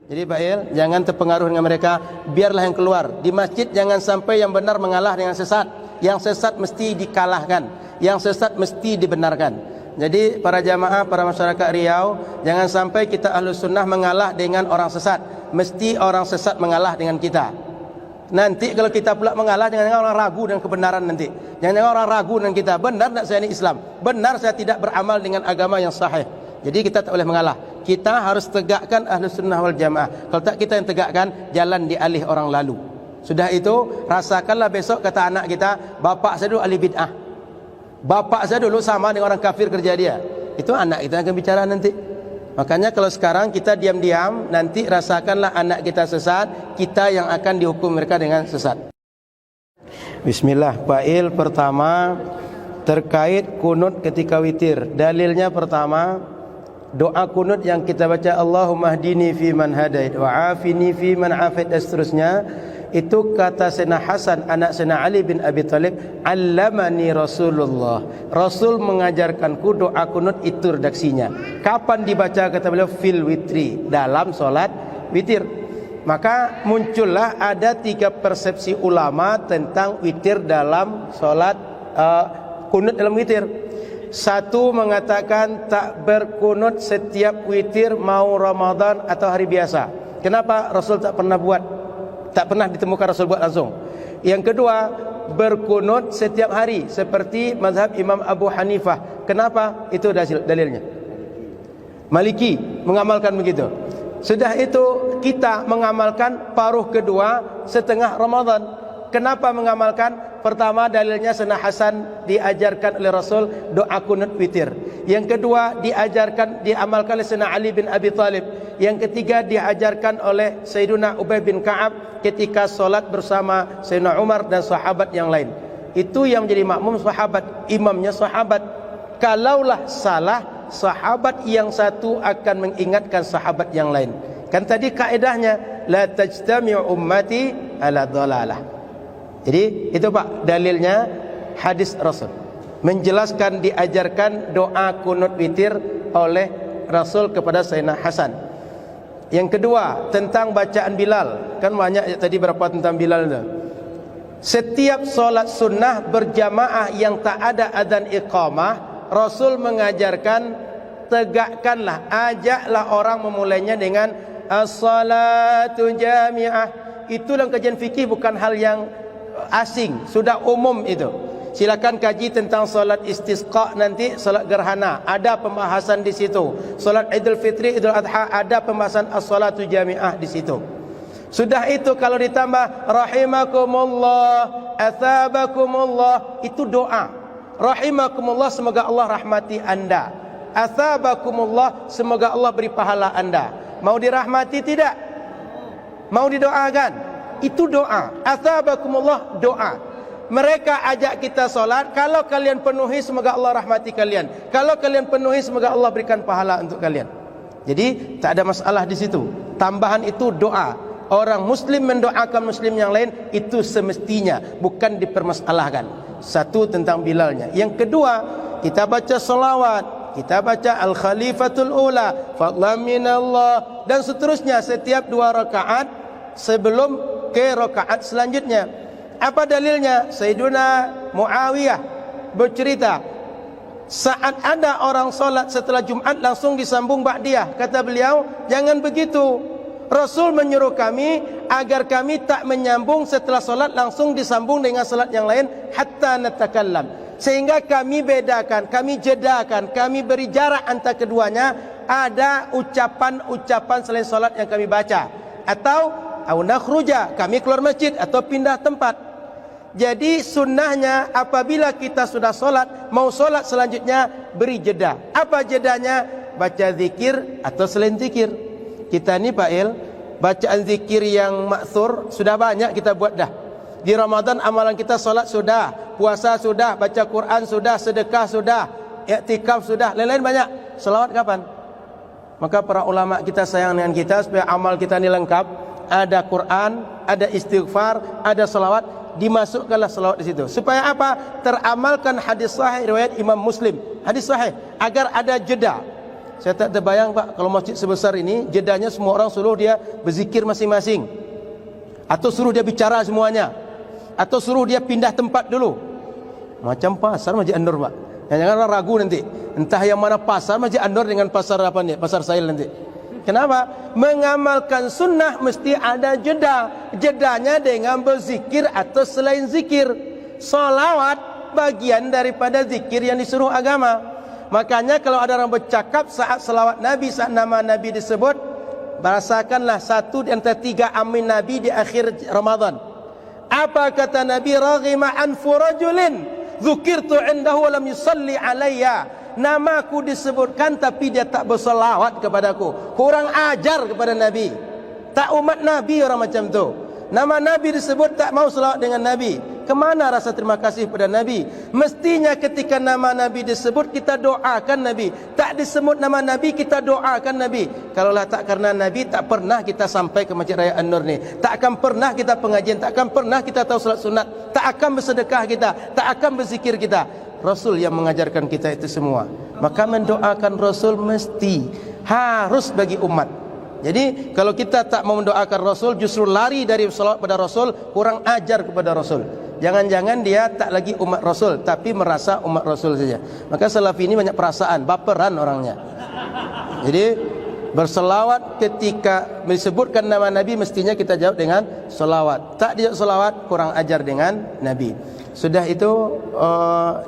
Jadi Pak Il, jangan terpengaruh dengan mereka, biarlah yang keluar. Di masjid jangan sampai yang benar mengalah dengan sesat. Yang sesat mesti dikalahkan, yang sesat mesti dibenarkan. Jadi para jamaah, para masyarakat Riau, jangan sampai kita Ahlus Sunnah mengalah dengan orang sesat. Mesti orang sesat mengalah dengan kita. Nanti kalau kita pula mengalah, jangan-jangan orang ragu dengan kebenaran nanti. Jangan-jangan orang ragu dengan kita, benar tak saya ini Islam? Benar saya tidak beramal dengan agama yang sahih? Jadi kita tak boleh mengalah. Kita harus tegakkan Ahlus Sunnah wal Jamaah. Kalau tak kita yang tegakkan, jalan dialih orang lalu. Sudah itu, rasakanlah besok kata anak kita, bapak saya dulu ahli bid'ah. Bapak saya dulu sama dengan orang kafir kerja dia. Itu anak kita akan bicara nanti. Makanya kalau sekarang kita diam-diam, nanti rasakanlah anak kita sesat, kita yang akan dihukum mereka dengan sesat. Bismillah. Fa'il pertama terkait kunut ketika witir. Dalilnya pertama, doa kunut yang kita baca Allahumma hdini fi man hadait wa afini fi man afait dan seterusnya, itu kata Sayyidina Hasan anak Sayyidina Ali bin Abi Thalib, allamani Rasulullah, Rasul mengajarkanku doa kunut, itu redaksinya. Kapan dibaca kata beliau? Fil witri, dalam solat witir. Maka muncullah ada 3 persepsi ulama tentang witir dalam solat kunut dalam witir. Satu mengatakan tak berkunut setiap witir, mau Ramadan atau hari biasa. Kenapa? Rasul tak pernah buat, tak pernah ditemukan Rasul buat langsung. Yang kedua, berkunut setiap hari seperti mazhab Imam Abu Hanifah. Kenapa? Itu dalilnya. Maliki mengamalkan begitu. Sudah itu kita mengamalkan paruh kedua setengah Ramadan. Kenapa mengamalkan? Pertama, dalilnya Sayyidina Hasan diajarkan oleh Rasul doa kunut witir. Yang kedua, diamalkan oleh Sayyidina Ali bin Abi Thalib. Yang ketiga, diajarkan oleh Sayyidina Ubay bin Ka'ab ketika solat bersama Sayyidina Umar dan sahabat yang lain. Itu yang menjadi makmum sahabat, imamnya sahabat. Kalaulah salah, sahabat yang satu akan mengingatkan sahabat yang lain. Kan tadi kaedahnya, la tajtami'u ummati ala dhalalah. Jadi itu Pak dalilnya hadis Rasul menjelaskan diajarkan doa kunut witir oleh Rasul kepada Sayyidina Hasan. Yang kedua tentang bacaan Bilal. Kan banyak tadi berapa tentang Bilal itu. Setiap solat sunnah berjamaah yang tak ada adzan iqamah, Rasul mengajarkan tegakkanlah, ajaklah orang memulainya dengan as-salatu jami'ah. Itu dalam kajian fikih bukan hal yang asing, sudah umum itu. Silakan kaji tentang solat istisqa nanti, solat gerhana, ada pembahasan di situ. Solat Idul Fitri, Idul Adha, ada pembahasan as-salatu jami'ah di situ. Sudah itu kalau ditambah rahimakumullah, athabakumullah, itu doa. Rahimakumullah, semoga Allah rahmati Anda. Athabakumullah, semoga Allah beri pahala Anda. Mau dirahmati tidak? Mau didoakan? Itu doa. Athabakumullah, doa. Mereka ajak kita solat, kalau kalian penuhi semoga Allah rahmati kalian. Kalau kalian penuhi semoga Allah berikan pahala untuk kalian. Jadi tak ada masalah di situ. Tambahan itu doa. Orang muslim mendoakan muslim yang lain, itu semestinya, bukan dipermasalahkan. Satu tentang Bilalnya. Yang kedua, kita baca salawat, kita baca al-khalifatul ula, fadlan minallah, dan seterusnya setiap 2 rakaat sebelum ke rakaat selanjutnya. Apa dalilnya? Sayyiduna Muawiyah bercerita, saat ada orang solat setelah Jumat langsung disambung ba'diyah. Kata beliau, jangan begitu. Rasul menyuruh kami agar kami tak menyambung setelah solat langsung disambung dengan solat yang lain hatta natakallam. Sehingga kami bedakan, kami jedakan, kami beri jarak antara keduanya. Ada ucapan-ucapan selain solat yang kami baca, atau au nakhruja, kami keluar masjid atau pindah tempat. Jadi sunnahnya apabila kita sudah solat, mau solat selanjutnya, beri jeda. Apa jedanya? Baca zikir atau selain zikir. Kita ni Pak Il, bacaan zikir yang maksur sudah banyak kita buat dah. Di Ramadan amalan kita solat sudah, puasa sudah, baca Quran sudah, sedekah sudah, i'tikaf sudah, lain-lain banyak. Selawat kapan? Maka para ulama kita sayang dengan kita supaya amal kita ni lengkap. Ada Quran, ada istighfar, ada salawat, dimasukkanlah salawat di situ. Supaya apa? Teramalkan hadis sahih riwayat Imam Muslim, hadis sahih, agar ada jeda. Saya tak terbayang Pak, kalau masjid sebesar ini, jedanya semua orang suruh dia berzikir masing-masing, atau suruh dia bicara semuanya, atau suruh dia pindah tempat dulu. Macam pasar Masjid An-Nur Pak. Jangan orang ragu nanti, entah yang mana pasar Masjid An-Nur dengan pasar apa nih, pasar Sahil nanti. Kenapa? Mengamalkan sunnah mesti ada jeda. Jedanya dengan berzikir atau selain zikir. Salawat bagian daripada zikir yang disuruh agama. Makanya kalau ada orang bercakap saat salawat Nabi, saat nama Nabi disebut, rasakanlah satu di antara 3 amin Nabi di akhir Ramadan. Apa kata Nabi? Raghima anfu rajulin dzukirtu indahu wa lam yusalli alayya. Namaku disebutkan tapi dia tak berselawat kepadaku. Kurang ajar kepada Nabi. Tak umat Nabi orang macam tu. Nama Nabi disebut tak mau selawat dengan Nabi. Kemana rasa terima kasih pada Nabi? Mestinya ketika nama Nabi disebut kita doakan Nabi. Tak disebut nama Nabi kita doakan Nabi. Kalaulah tak karena Nabi, tak pernah kita sampai ke Masjid Raya An-Nur ni. Tak akan pernah kita pengajian, tak akan pernah kita tahu salat sunat, tak akan bersedekah kita, tak akan berzikir kita. Rasul yang mengajarkan kita itu semua. Maka mendoakan Rasul mesti harus bagi umat. Jadi kalau kita tak mau mendoakan Rasul, justru lari dari salawat pada Rasul, kurang ajar kepada Rasul. Jangan-jangan dia tak lagi umat Rasul, tapi merasa umat Rasul saja. Maka Salafi ini banyak perasaan, baperan orangnya. Jadi berselawat ketika disebutkan nama Nabi, mestinya kita jawab dengan selawat. Tak dijawab selawat, kurang ajar dengan Nabi. Sudah itu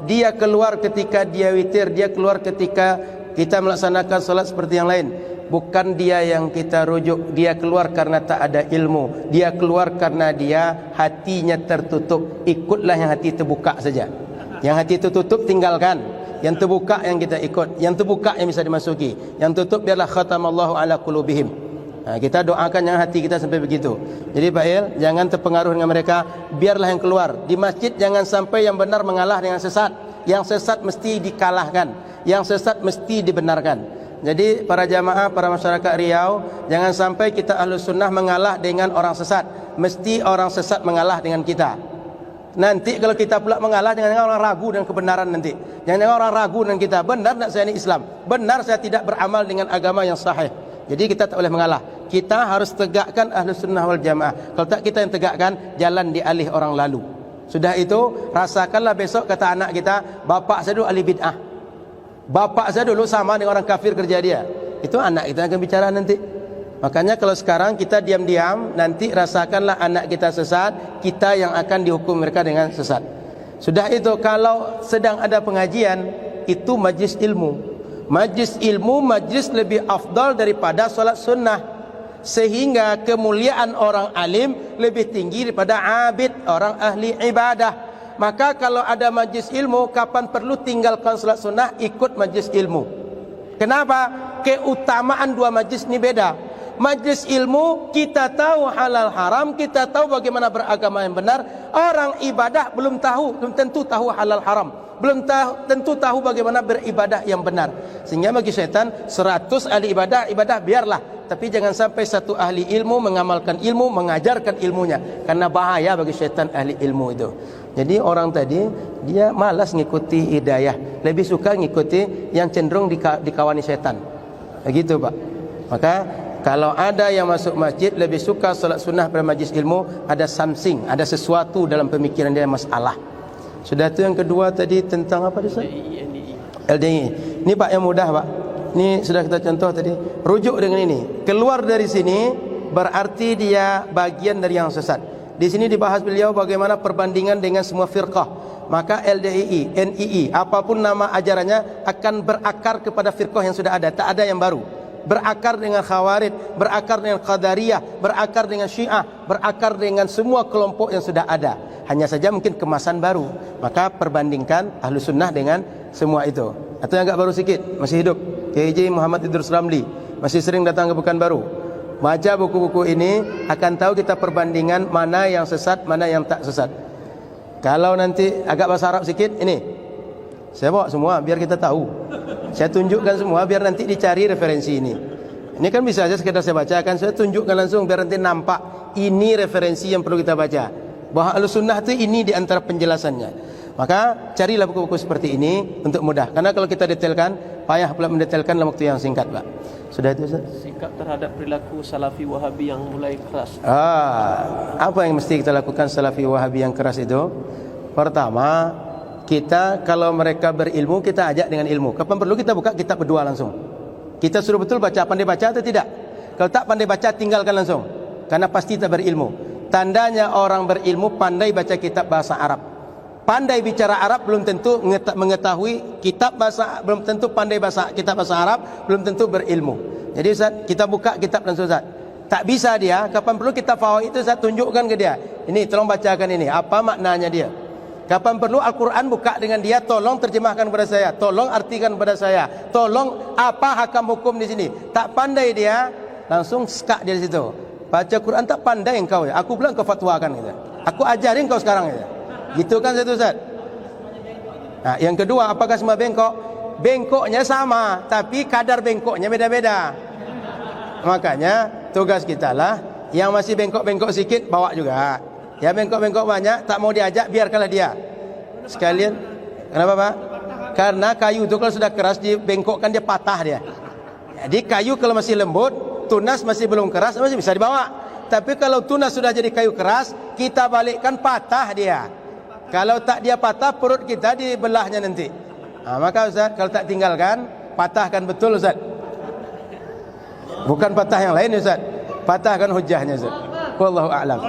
dia keluar ketika dia witir, dia keluar ketika kita melaksanakan solat seperti yang lain. Bukan dia yang kita rujuk, dia keluar karena tak ada ilmu, dia keluar karena dia hatinya tertutup. Ikutlah yang hati terbuka saja. Yang hati tertutup tinggalkan, yang terbuka yang kita ikut, yang terbuka yang bisa dimasuki, yang tutup biarlah khatamallahu ala qulubihim. Kita doakan yang hati kita sampai begitu. Jadi Pak Il, jangan terpengaruh dengan mereka, biarlah yang keluar. Di masjid jangan sampai yang benar mengalah dengan sesat. Yang sesat mesti dikalahkan, yang sesat mesti dibenarkan. Jadi para jamaah, para masyarakat Riau, jangan sampai kita Ahlus Sunnah mengalah dengan orang sesat. Mesti orang sesat mengalah dengan kita. Nanti kalau kita pula mengalah, jangan orang ragu dengan kebenaran nanti. Jangan orang ragu dengan kita. Benar tak saya ini Islam? Benar saya tidak beramal dengan agama yang sahih? Jadi kita tak boleh mengalah. Kita harus tegakkan Ahlus Sunnah wal Jamaah. Kalau tak kita yang tegakkan, jalan dialih orang lalu. Sudah itu, rasakanlah besok kata anak kita, bapak saya dulu ahli bid'ah, bapak saya dulu sama dengan orang kafir kerja dia. Itu anak kita akan bicara nanti. Makanya kalau sekarang kita diam-diam, nanti rasakanlah anak kita sesat, kita yang akan dihukum mereka dengan sesat. Sudah itu, kalau sedang ada pengajian, itu majlis ilmu. Majlis ilmu, majlis lebih afdal daripada solat sunnah. Sehingga kemuliaan orang alim lebih tinggi daripada abid, orang ahli ibadah. Maka kalau ada majlis ilmu, kapan perlu tinggalkan solat sunnah, ikut majlis ilmu. Kenapa? Keutamaan dua majlis ini beda. Majlis ilmu kita tahu halal haram, kita tahu bagaimana beragama yang benar. Orang ibadah belum tentu tahu halal haram, belum tentu tahu bagaimana beribadah yang benar. Sehingga bagi syaitan 100 ahli ibadah biarlah, tapi jangan sampai satu ahli ilmu mengamalkan ilmu, mengajarkan ilmunya, karena bahaya bagi syaitan ahli ilmu itu. Jadi orang tadi dia malas ngikuti hidayah, lebih suka ngikuti yang cenderung dikawani syaitan. Begitu Pak. Maka kalau ada yang masuk masjid lebih suka salat sunnah pada majlis ilmu, ada something, ada sesuatu dalam pemikiran dia masalah. Sudah itu yang kedua tadi tentang apa dia? LDI. Ini Pak yang mudah Pak. Ini sudah kita contoh tadi. Rujuk dengan ini. Keluar dari sini berarti dia bagian dari yang sesat. Di sini dibahas beliau bagaimana perbandingan dengan semua firqah. Maka LDII, NII, apapun nama ajarannya akan berakar kepada firqah yang sudah ada, tak ada yang baru. Berakar dengan Khawarij, berakar dengan Qadariyah, berakar dengan Syiah, berakar dengan semua kelompok yang sudah ada. Hanya saja mungkin kemasan baru. Maka perbandingkan Ahlus Sunnah dengan semua itu. Atau yang agak baru sikit, masih hidup, KJ Muhammad Idrus Ramli, masih sering datang ke Pekanbaru. Baca buku-buku ini akan tahu kita perbandingan mana yang sesat, mana yang tak sesat. Kalau nanti agak bahasa Arab sikit, ini saya bawa semua biar kita tahu. Saya tunjukkan semua biar nanti dicari referensi ini. Ini kan bisa saja sekedar saya bacakan, saya tunjukkan langsung biar nanti nampak ini referensi yang perlu kita baca. Bahwa Ahlus Sunnah itu ini di antara penjelasannya. Maka carilah buku-buku seperti ini untuk mudah. Karena kalau kita detailkan payah pula mendetailkan dalam waktu yang singkat, Pak. Sudah itu, Ustaz? Sikap terhadap perilaku Salafi Wahabi yang mulai keras. Apa yang mesti kita lakukan Salafi Wahabi yang keras itu? Pertama, kita kalau mereka berilmu, kita ajak dengan ilmu. Kapan perlu kita buka kitab berdua langsung. Kita suruh betul baca, pandai baca atau tidak. Kalau tak pandai baca, tinggalkan langsung, karena pasti tak berilmu. Tandanya orang berilmu pandai baca kitab bahasa Arab. Pandai bicara Arab belum tentu mengetahui kitab bahasa, belum tentu pandai kitab bahasa Arab, belum tentu berilmu. Jadi Ustaz, kita buka kitab langsung, Ustaz. Tak bisa dia, kapan perlu kita fawaid itu Ustaz tunjukkan ke dia. Ini tolong bacakan ini, apa maknanya dia. Kapan perlu Al-Quran buka dengan dia, tolong terjemahkan kepada saya, tolong artikan kepada saya, tolong apa hakam hukum di sini. Tak pandai dia, langsung skak dia di situ. Baca Quran tak pandai engkau ya. Aku bilang kau fatwakan gitu. Aku ajarin kau sekarang gitu. Gitu kan satu, Ustaz. Nah, yang kedua, apakah semua bengkok? Bengkoknya sama, tapi kadar bengkoknya beda-beda. Makanya tugas kita lah, yang masih bengkok-bengkok sikit bawa juga. Ya bengkok-bengkok banyak, tak mau diajak, biarkanlah dia. Sekalian, kenapa Pak? Karena kayu itu kalau sudah keras dibengkokkan dia patah dia. Jadi kayu kalau masih lembut, tunas masih belum keras, masih bisa dibawa. Tapi kalau tunas sudah jadi kayu keras, kita balikkan patah dia. Kalau tak dia patah, perut kita dibelahnya nanti. Maka Ustaz, kalau tak tinggalkan, patahkan betul Ustaz. Bukan patah yang lain Ustaz, patahkan hujahnya Ustaz. Wallahu a'lam.